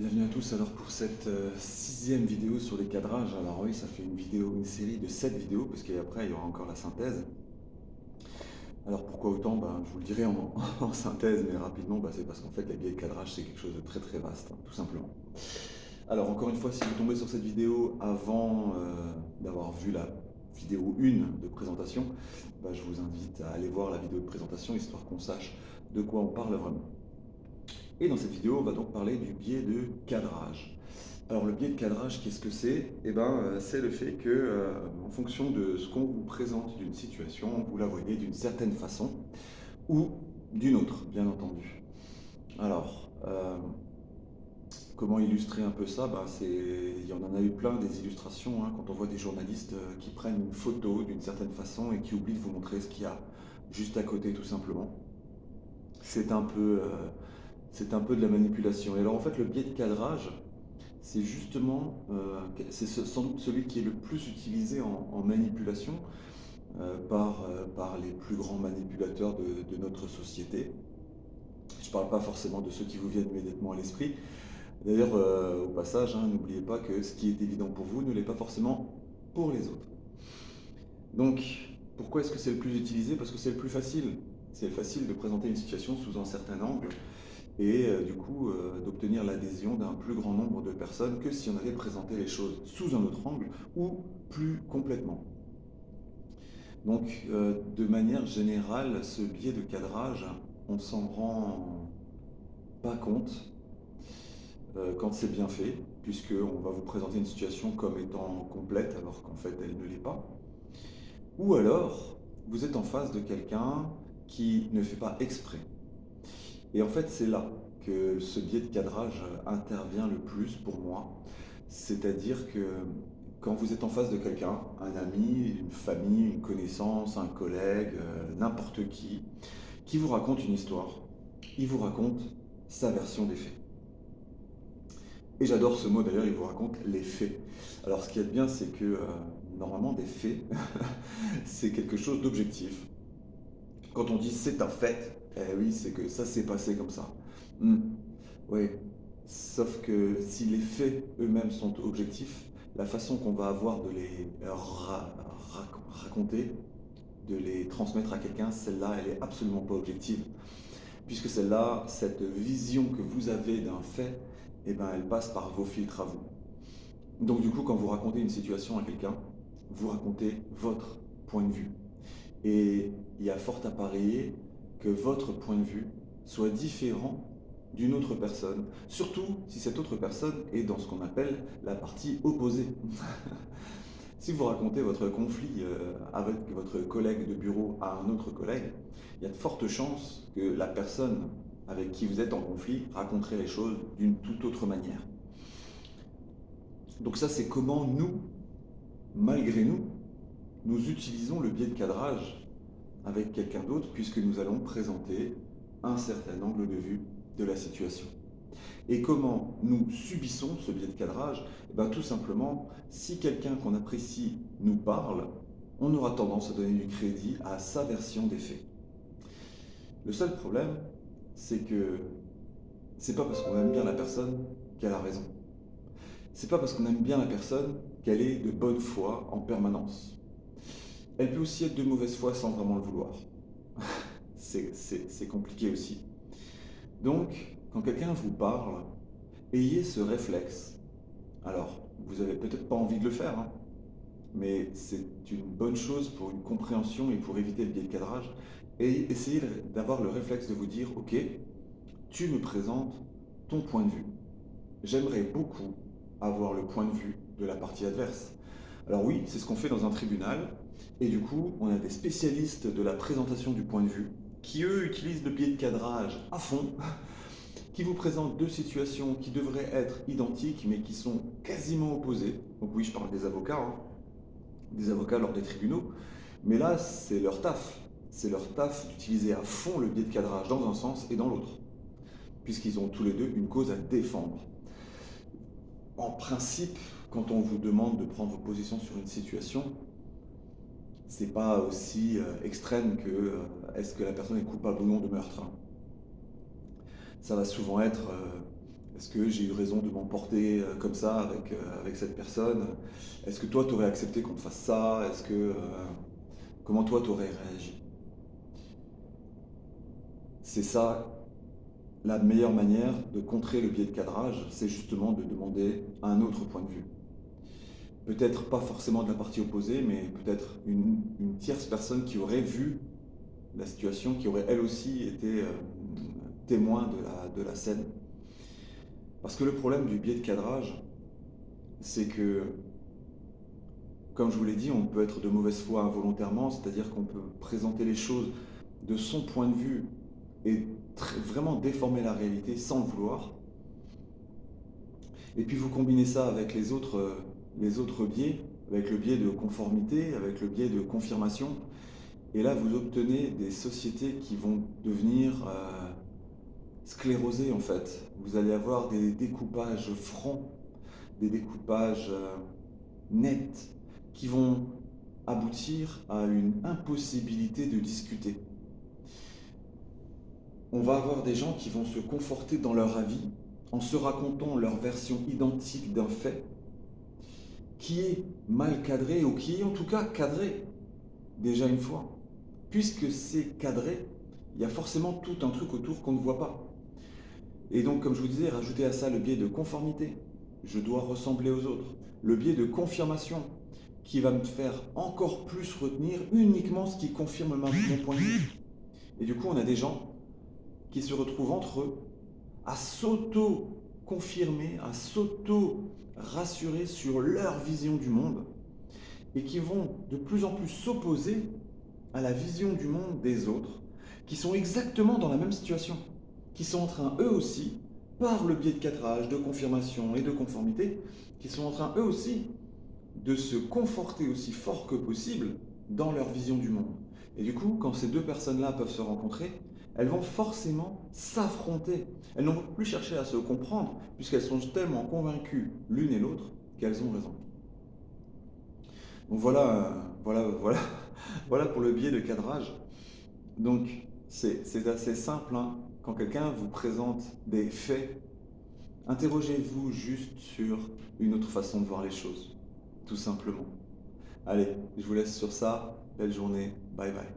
Bienvenue à tous alors pour cette sixième vidéo sur les cadrages. Alors oui, ça fait une série de 7 vidéos, parce qu'après il y aura encore la synthèse. Alors pourquoi autant? Je vous le dirai en synthèse, mais rapidement, c'est parce qu'en fait la biais de cadrage c'est quelque chose de très très vaste, hein, tout simplement. Alors encore une fois, si vous tombez sur cette vidéo avant d'avoir vu la vidéo 1 de présentation, je vous invite à aller voir la vidéo de présentation, histoire qu'on sache de quoi on parle vraiment. Et dans cette vidéo, on va donc parler du biais de cadrage. Alors le biais de cadrage, qu'est-ce que c'est? C'est le fait que, en fonction de ce qu'on vous présente d'une situation, vous la voyez d'une certaine façon ou d'une autre, bien entendu. Alors, comment illustrer un peu ça? Il y en a eu plein des illustrations, hein, quand on voit des journalistes qui prennent une photo d'une certaine façon et qui oublient de vous montrer ce qu'il y a juste à côté, tout simplement. C'est un peu, c'est un peu de la manipulation. Et alors en fait, le biais de cadrage, c'est justement, sans doute celui qui est le plus utilisé en manipulation par les plus grands manipulateurs de notre société. Je ne parle pas forcément de ceux qui vous viennent immédiatement à l'esprit. D'ailleurs, au passage, hein, n'oubliez pas que ce qui est évident pour vous ne l'est pas forcément pour les autres. Donc, pourquoi est-ce que c'est le plus utilisé? Parce que c'est le plus facile. C'est facile de présenter une situation sous un certain angle et du coup d'obtenir l'adhésion d'un plus grand nombre de personnes que si on avait présenté les choses sous un autre angle ou plus complètement. Donc de manière générale, ce biais de cadrage, on s'en rend pas compte quand c'est bien fait, puisqu'on va vous présenter une situation comme étant complète alors qu'en fait elle ne l'est pas. Ou alors, vous êtes en face de quelqu'un qui ne fait pas exprès. Et en fait, c'est là que ce biais de cadrage intervient le plus pour moi. C'est-à-dire que quand vous êtes en face de quelqu'un, un ami, une famille, une connaissance, un collègue, n'importe qui vous raconte une histoire, il vous raconte sa version des faits. Et j'adore ce mot d'ailleurs, il vous raconte les faits. Alors ce qui est bien, c'est que normalement des faits, c'est quelque chose d'objectif. Quand on dit c'est un fait, eh oui, c'est que ça s'est passé comme ça. Hmm. Oui, sauf que si les faits eux-mêmes sont objectifs, la façon qu'on va avoir de les raconter, de les transmettre à quelqu'un, celle-là, elle est absolument pas objective. Puisque celle-là, cette vision que vous avez d'un fait, elle passe par vos filtres à vous. Donc du coup, quand vous racontez une situation à quelqu'un, vous racontez votre point de vue. Et il y a fort à parier que votre point de vue soit différent d'une autre personne, surtout si cette autre personne est dans ce qu'on appelle la partie opposée. Si vous racontez votre conflit avec votre collègue de bureau à un autre collègue, il y a de fortes chances que la personne avec qui vous êtes en conflit raconterait les choses d'une toute autre manière. Donc ça, c'est comment nous, malgré nous, nous utilisons le biais de cadrage avec quelqu'un d'autre, puisque nous allons présenter un certain angle de vue de la situation. Et comment nous subissons ce biais de cadrage? Tout simplement, si quelqu'un qu'on apprécie nous parle, on aura tendance à donner du crédit à sa version des faits. Le seul problème, c'est que c'est pas parce qu'on aime bien la personne qu'elle a raison. C'est pas parce qu'on aime bien la personne qu'elle est de bonne foi en permanence. Elle peut aussi être de mauvaise foi sans vraiment le vouloir. C'est compliqué aussi. Donc, quand quelqu'un vous parle, ayez ce réflexe. Alors, vous avez peut-être pas envie de le faire, hein, mais c'est une bonne chose pour une compréhension et pour éviter le biais de cadrage. Et essayez d'avoir le réflexe de vous dire, ok, tu me présentes ton point de vue. J'aimerais beaucoup avoir le point de vue de la partie adverse. Alors oui, c'est ce qu'on fait dans un tribunal, et du coup, on a des spécialistes de la présentation du point de vue qui, eux, utilisent le biais de cadrage à fond, qui vous présentent deux situations qui devraient être identiques, mais qui sont quasiment opposées. Donc oui, je parle des avocats lors des tribunaux, mais là, c'est leur taf. C'est leur taf d'utiliser à fond le biais de cadrage dans un sens et dans l'autre, puisqu'ils ont tous les deux une cause à défendre. En principe, quand on vous demande de prendre position sur une situation, c'est pas aussi extrême que est-ce que la personne est coupable ou non de meurtre, hein. Ça va souvent être Est-ce que j'ai eu raison de m'emporter comme ça avec cette personne? Est-ce que toi, tu aurais accepté qu'on te fasse ça? Comment toi, tu aurais réagi? C'est ça, la meilleure manière de contrer le biais de cadrage, c'est justement de demander un autre point de vue. Peut-être pas forcément de la partie opposée, mais peut-être une tierce personne qui aurait vu la situation, qui aurait elle aussi été témoin de la scène. Parce que le problème du biais de cadrage, c'est que, comme je vous l'ai dit, on peut être de mauvaise foi involontairement, c'est-à-dire qu'on peut présenter les choses de son point de vue et vraiment déformer la réalité sans le vouloir. Et puis vous combinez ça avec les autres biais, avec le biais de conformité, avec le biais de confirmation, et là vous obtenez des sociétés qui vont devenir sclérosées en fait. Vous allez avoir des découpages francs, des découpages nets, qui vont aboutir à une impossibilité de discuter. On va avoir des gens qui vont se conforter dans leur avis en se racontant leur version identique d'un fait qui est mal cadré ou qui est en tout cas cadré déjà une fois. Puisque c'est cadré, il y a forcément tout un truc autour qu'on ne voit pas. Et donc, comme je vous disais, rajoutez à ça le biais de conformité. Je dois ressembler aux autres. Le biais de confirmation qui va me faire encore plus retenir uniquement ce qui confirme mon point de vue. Et du coup, on a des gens qui se retrouvent entre eux à s'auto-confirmer, à s'auto-rassurer sur leur vision du monde et qui vont de plus en plus s'opposer à la vision du monde des autres qui sont exactement dans la même situation, qui sont en train eux aussi, par le biais de cadrage, de confirmation et de conformité, qui sont en train eux aussi de se conforter aussi fort que possible dans leur vision du monde. Et du coup, quand ces deux personnes-là peuvent se rencontrer, elles vont forcément s'affronter. Elles n'ont plus cherché à se comprendre, puisqu'elles sont tellement convaincues l'une et l'autre qu'elles ont raison. Donc voilà pour le biais de cadrage. Donc c'est assez simple, hein. Quand quelqu'un vous présente des faits, interrogez-vous juste sur une autre façon de voir les choses, tout simplement. Allez, je vous laisse sur ça. Belle journée. Bye bye.